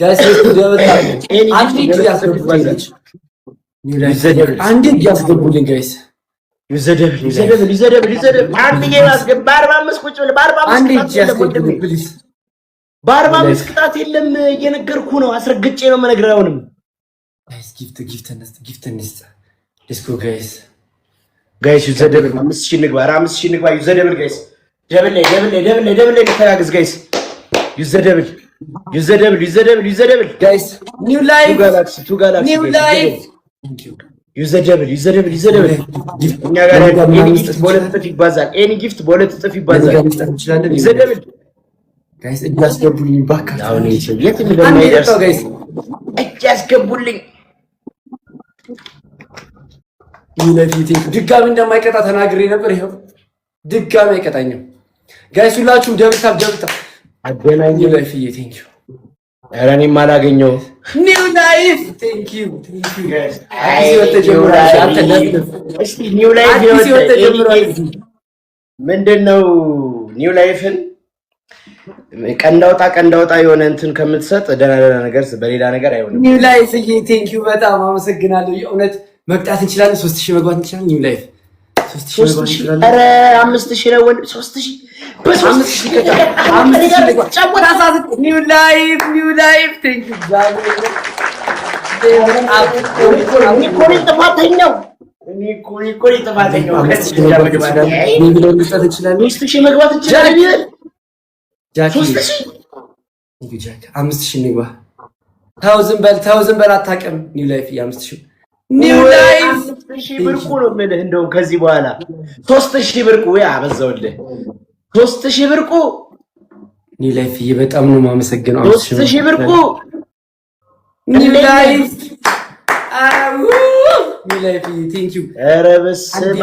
ጋይስ አንድ ያስገቡልኝ ጋይስ ይዘደብል አንድ ያስገባ 45 ቁጭ ብለህ በ45 ቅጣት የለም እየነገርኩ ነው አስረግጬ ነው የምነግርህ አሁንም ጋይስ ጊፍት እንስጥ ሌትስ ጎ ጋይስ ይዘደብል 5000 ንግባ 5000 ንግባ ይዘደብል ጋይስ ደብል ላይ ተጋግዝ ጋይስ ይዘደብል ጋይስ ኒው ላይፍ ቱ ጋላክሲ ኒው ላይፍ ይዘደብል እኛ ጋር ኤኒ ጊፍት በሁለት እጥፍ ይባዛል ኤኒ ጊፍት በሁለት እጥፍ ይባዛል ይዘደብል ጋይስ እጅ ያስገቡልኝ ባካችሁ አሁን የት እንደማይደርስ ጋይስ እጅ ያስገቡልኝ ይለፊቴ ድጋሚ እንደማይቀጣ ተናግሬ ነበር ይሄው ድጋሚ አይቀጣኝም ጋይስ ሁላችሁም ደብታ አገናኝ ለፊዬ ቴንክ ዩ ኧረ እኔም አላገኘው ኒው ላይፍ ቴንክ ዩ ጋይስ ኒው ላይፍ ምንድነው ኒው ላይፍን ቀንዳውጣ የሆነ እንትን ከምትሰጥ ደህና ነገር በሌላ ነገር አይሆንም ኒው ላይፍ ቴንክ ዩ በጣም አመሰግናለሁ የእውነት መቅጣት እንችላለን 3000 መግባት እንችላለን ኒው ላይፍ 3000 መግባት እንችላለን ኧረ 5000 ነው ወንድ 3000 ኒው ላይፍ ቴንክ ዩ ጥፋተኛው መግባት እንችላለን ጃኪ 5000 ንግባ ታውዝን በል አታውቅም ኒው ላይፍ 5000 ኒው ላይፍ 3000 ብርቁ ነው የምልህ እንደውም ከዚህ በኋላ 3000 ብርቁ ወይ አበዛውልህ 3000 ብርቁ ኒው ላይፍ በጣም ነው የማመሰግነው 3000 ብርቁ ኒው ላይፍ ኒው ላይፍ ቴንክ ዩ ኧረ በስመ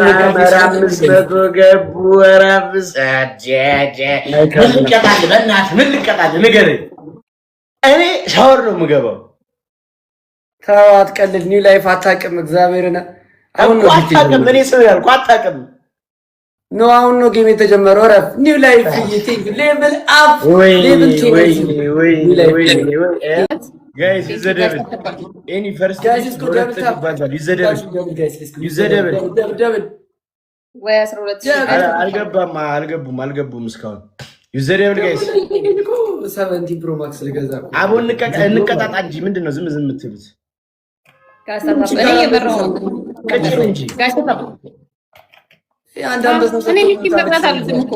አብ መቶ ገቡ ኧረ ምን ልቀጣልህ ንገረኝ እኔ ሻወር ነው የምገባው ተው አትቀልድ ኒው ላይፍ አታውቅም እግዚአብሔርን አሁን ነው አታውቅም እኔ ሰው ያልኩ አታውቅም ኖ አሁን ነው ጌም የተጀመረው ረፍ ኒው ላይፍ ቴንክ ዩ ሌቭል አፕ ሌቭል ጋይስ ይዘደብል ኤኒ ፈርስት ይዘደብል ወይ 12 አልገቡም እስካሁን ይዘደብል ጋይስ 17 ፕሮ ማክስ ልገዛ አቦ እንቀጣጣ እንጂ ምንድነው ዝም የምትሉት ጋይስ እኔ የበረው ቀጥሩ እንጂ ጋይስ እኔ ሚስኪን መቅጣት አልወድም እኮ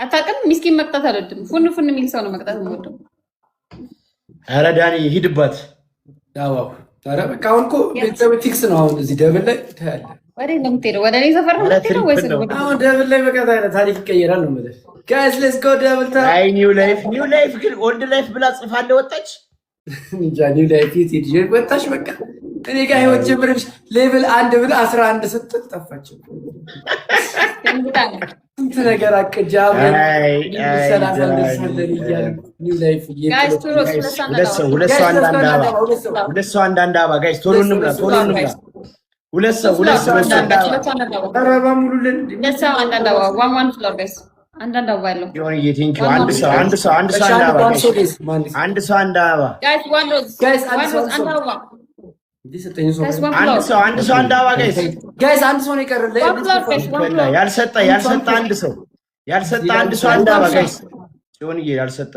አታውቅም ሚስኪን መቅጣት አልወድም ፉን የሚል ሰው ነው መቅጣት የምወደው ኧረ ዳኒ ሂድባት ያው ኧረ በቃ አሁን እኮ ቤተሰብ ፊክስ ነው አሁን እዚህ ደብል ላይ ታያለህ ወዴት ነው የምትሄደው ወደ እኔ ሰፈር ነው የምትሄደው ወይስ አሁን ደብል ላይ በቃ ታሪክ ይቀየራል ነው የምልህ ጋይስ ሌትስ ጎ ደብል ታ አይ ኒው ላይፍ ግን ኦልድ ላይፍ ብላ ጽፋለ ወጣች እንጃ ኒው ላይፍ ይሄድ ወጣች በቃ እኔ ጋር ህይወት ጀምረሽ ሌቭል 1 ብለ 11 ስትል ጠፋች ስንት ነገር አቀጃ ሰላም እንደሰለን ይያል ኒው ላይፍ ጋይስ ሁለት ሰው አንዳንድ አባ ጋይስ ቶሎ እንምላ ሁለት ሰው አረባ ሙሉልን ሁለት ሰው አንዳንድ አባ ዋን ፍሎር ጋይስ አንዳንድ አባ ያለው ይሁን ቲንክ ዩ አንድ ሰው አንድ አባ ጋይስ ዋን ሮዝ ጋይስ አንድ አባ አንድ ሰው አንድ አባ ጋይስ አንድ ሰው ነው የቀረው ያልሰጠ አንድ ሰው አንድ አባ ጋይስ ሲሆን ያልሰጠ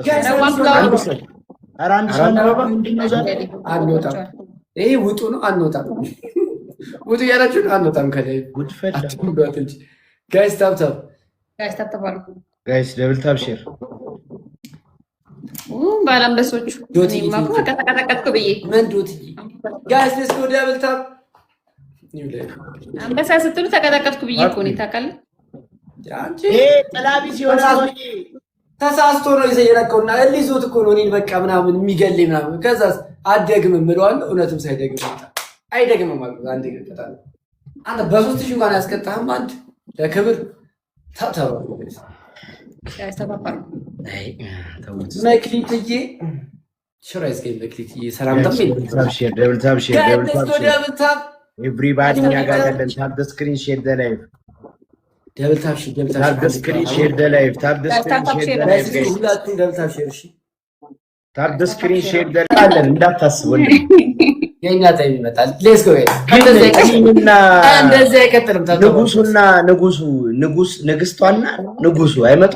አንድ ሰው አንድ አባ ምንድነው ዛሬ አንወጣም ይሄ ውጡ ነው አንወጣም ውጡ ያላችሁ አንወጣም ከላይ ጉድ ፈላ ጋይስ ታፕ ጋይስ ደብል ታፕ ሼር ባላምበሶቹ ማቆ ተቀጠቀጥኩ ብዬ ምን ዶት ጋይስ ሌትስ ጎ ደብል ታፕ ኒው ላይፍ አንበሳ ስትሉ ተቀጠቀጥኩ ብዬ እኮ ነው ታውቃለህ አንቺ ጥላቢ ሲሆን ተሳስቶ ነው የሰየረከውና እሊዞት እኮ ነው እኔን በቃ ምናምን የሚገለኝ ምናምን ከዛስ አደግም እምለዋለሁ እውነትም ሳይደግም አይደግምም ማለት አንዴ ገጣለ አንተ በ3000 እንኳን ያስቀጣህም አንድ ለክብር ታታው ያስተባባሉ መክሊትዬ ሽራይስ ጌም መክሊትዬ ሰላም ደብል ታፕ ሼር ኤቭሪባዲ እኛ ጋር ያለን ታፕ ዘ ስክሪን ሼር ዘ ላይቭ ደብል ታፕ ዘ ስክሪን ሼር ዘ ላይቭ ሁላችሁም ደብል ታፕ ሼር እሺ ታብ ስክሪን ሼር ደርቃለን እንዳታስብ ወንድ የኛ ታይም ይመጣል። ሌትስ ጎ እንደዚህ አይቀጥልም። ንግስቷና ንጉሱ አይመጡ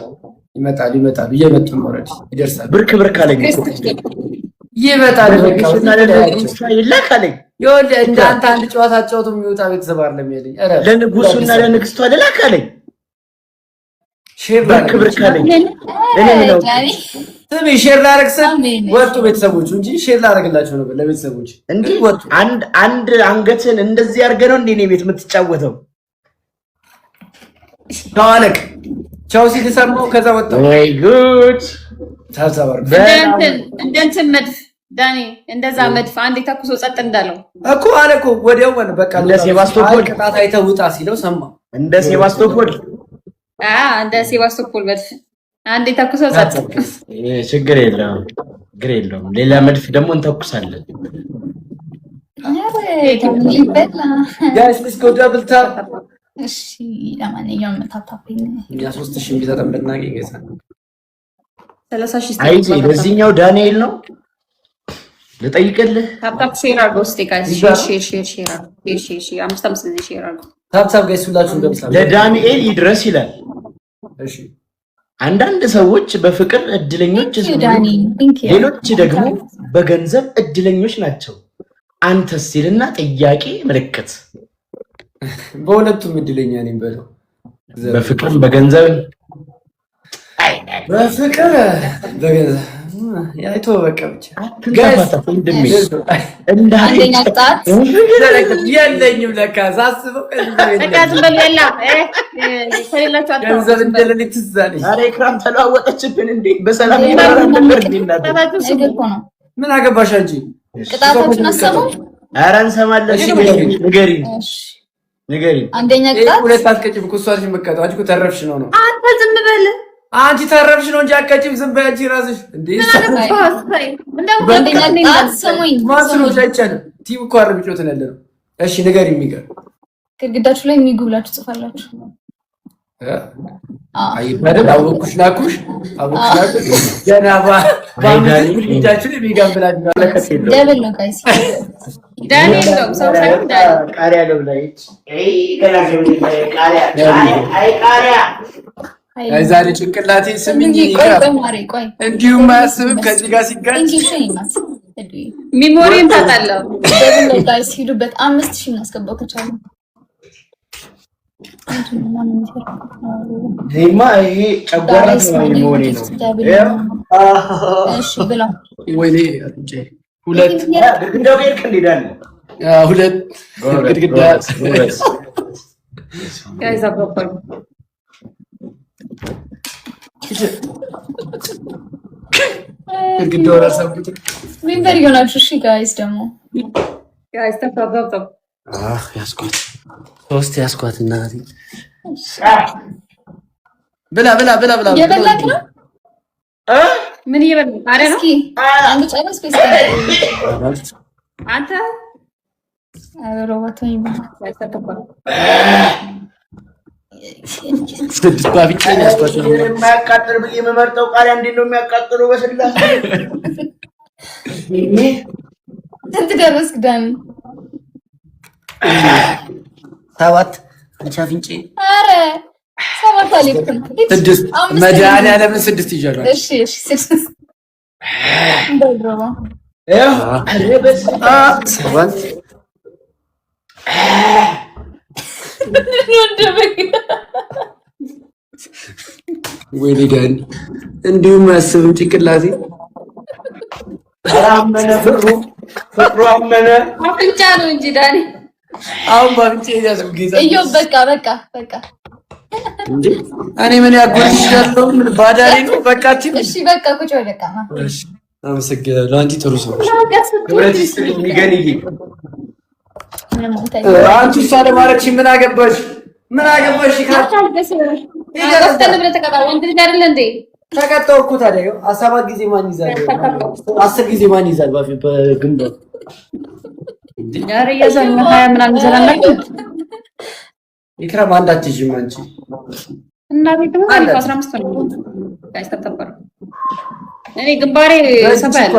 ይመጣሉ እየመጡ ነው። ኦሬዲ ይደርሳል። ብርክ አለኝ ይመጣል። ይላካለኝ ይወል እንዳንተ አንድ ጨዋታ ጨዋታ የሚወጣ ቤተሰብ አይደለም ያለኝ። ለንጉሱና ለንግስቷ ልላካለኝ ሼር አለኝ እኔ ነው ስሚ ሼር ላደርግ ወጡ ቤተሰቦቹ እንጂ ሼር ላደርግላቸው ነበር ለቤተሰቦች እንዴ ወጡ። አንድ አንገትን እንደዚህ አድርገህ ነው እንዴ እኔ ቤት የምትጫወተው? ታዋለቅ ቻው ሲል ሰማው ከዛ ወጣ። ወይ ጉድ ታዛወር እንደንትን መድፍ ዳኒ እንደዛ መድፍ አንዴ ተኩሶ ጸጥ እንዳለው እኮ አለ እኮ ወዲያው ማለት በቃ እንደ ሴባስቶፖል ቅጣት አይተህ ውጣ ሲለው ሰማ። እንደ ሴባስቶፖል እንደ ሴባስቶፖል መድፍ አንዴ ተኩሶ ጸጥ። ችግር የለውም ሌላ መድፍ ደግሞ እንተኩሳለን። ጋይስ ሌትስ ጎ ደብል ታፕ። እሺ ለማንኛውም ታፕታፕኝ ያ 3000 ቢሰጠን ብናገኝ ገዛ 30000 አይጂ በዚህኛው ዳንኤል ነው ልጠይቅልህ። ታፕታፕ ሼር አድርገው እስቲ ጋይስ ሼር 5 ጊዜ ሼር አድርገው ታፕታፕ ጋይስ ሁላችሁም ገብታችሁ ለዳንኤል ይድረስ ይላል። እሺ አንዳንድ ሰዎች በፍቅር እድለኞች ሲሆኑ ሌሎች ደግሞ በገንዘብ እድለኞች ናቸው። አንተስ ሲልና ጥያቄ ምልክት። በሁለቱም እድለኛ ነኝ በለው። በፍቅርም በገንዘብ በፍቅር በገንዘብ ያይቶ በቃ ብቻ ጋይስ አንደኛ ቅጣት የለኝም ለካ ሳስበው ገንዘብ እንደሌለኝ ትዝ አለኝ። ኧረ ኢክራም ተለዋወጠችብን እንዴ? በሰላም ምን አገባሽ አንቺ? ቅጣቶችን አሰሙ። ኧረ እንሰማለን። ንገሪኝ። አንደኛ ቅጣት ሁለት አትቀጭም እኮ እሷ ልጅ መቀጣው አንቺ እኮ ተረፍሽ ነው። አንተ ዝም በል አንቺ ተረፍሽ ነው እንጂ አትቀጭም። ዝም በይ አንቺ ራስሽ እንዴ። አንደኛ ቅጣት ስሙኝ። ማስሮች አይቻልም። ቲም እኮ አረብ ጮት ነው ያለው። እሺ ንገሪኝ። የሚገር ግድግዳችሁ ላይ የሚጉ ብላችሁ ጽፋላችሁ። አይ በደል አወኩሽ ላኩሽ ገናባ ባንዳኒ ልጃችሁ የሚጋም ብላችሁ ደብል ነው ጋይስ። ዳንኤል ነው ሰው ሳይሆን ዳንኤል ቃሪያ ነው ላይ ቃሪያ አይ ዛሬ ጭንቅላቴ ስምኝ እንዲሁም አያስብም ከዚህ ጋር ሲጋጭ ሚሞሪን ታጣለው። ደብል ነው ጋይስ። ሂዱበት 5000 እናስገባው ከቻለ ዜማ ይሄ ጨጓራ ነው የሚሆነው ነው። እሺ ብላ ወይኔ እንጂ ሁለት ግድግዳው ጋር ከንዲዳል ሁለት ግድግዳ ጋይስ አባባሉ ግድግዳው ራሳውት ሜምበር ይሆናችሁ። እሺ ጋይስ ደግሞ ጋይስ ተፋባባው ያስኳት 3 ያስኳት እናቴ ብላ የበላክ ነው። ምን ይበል አረ ነው። እስኪ አንድ ጨረስ ስፔስ አንተ ሮቦት ወይ ስድስት ባፍንጫ ያስኳት ነው። የማያቃጥል ብዬ የምመርጠው ቃሪያ እንዴት ነው የሚያቃጥለው? በስላሴ ስንት ደረስክ ዳን? 7 አንቺ አፍንጬ አረ 7 አለብን። 6 መድኃኒዓለም 6 ይዣለሁ። እሺ 6 እንደድሮባ ያው አረበስ 7 ወይ ሊዳን እንዲሁም አያስብም ጭንቅላቴ። አራመነ ፍቅሩ አመነ አፍንጫ ነው እንጂ ዳኒ አሁን ባፍንጬ ያዝም ጌታ እዮ በቃ እንዴ እኔ ምን ያጎልሽ ያለው ምን ባዳሪ ነው። በቃ እሺ በቃ ቁጭ በቃ እሺ አመሰግናለሁ። አንቺ ጥሩ ሰው ነሽ። ክብረት ይስጥልኝ። ሚገንዬ አንቺ ሳለ ማረክሽ ምን አገባሽ? ተቀጣው እኮ ታዲያ 7 ጊዜ ማን ይዛል? 10 ጊዜ ማን ይዛል? በግንባር ዳሪ ያዘን 20 ምናምን ይዘናል። ኢክራም አንድ አትይዥም አንቺ እና ቤት ደግሞ 15 ነው። ጋይስ ተተባረ እኔ ግንባሬ ሰፋ ያለ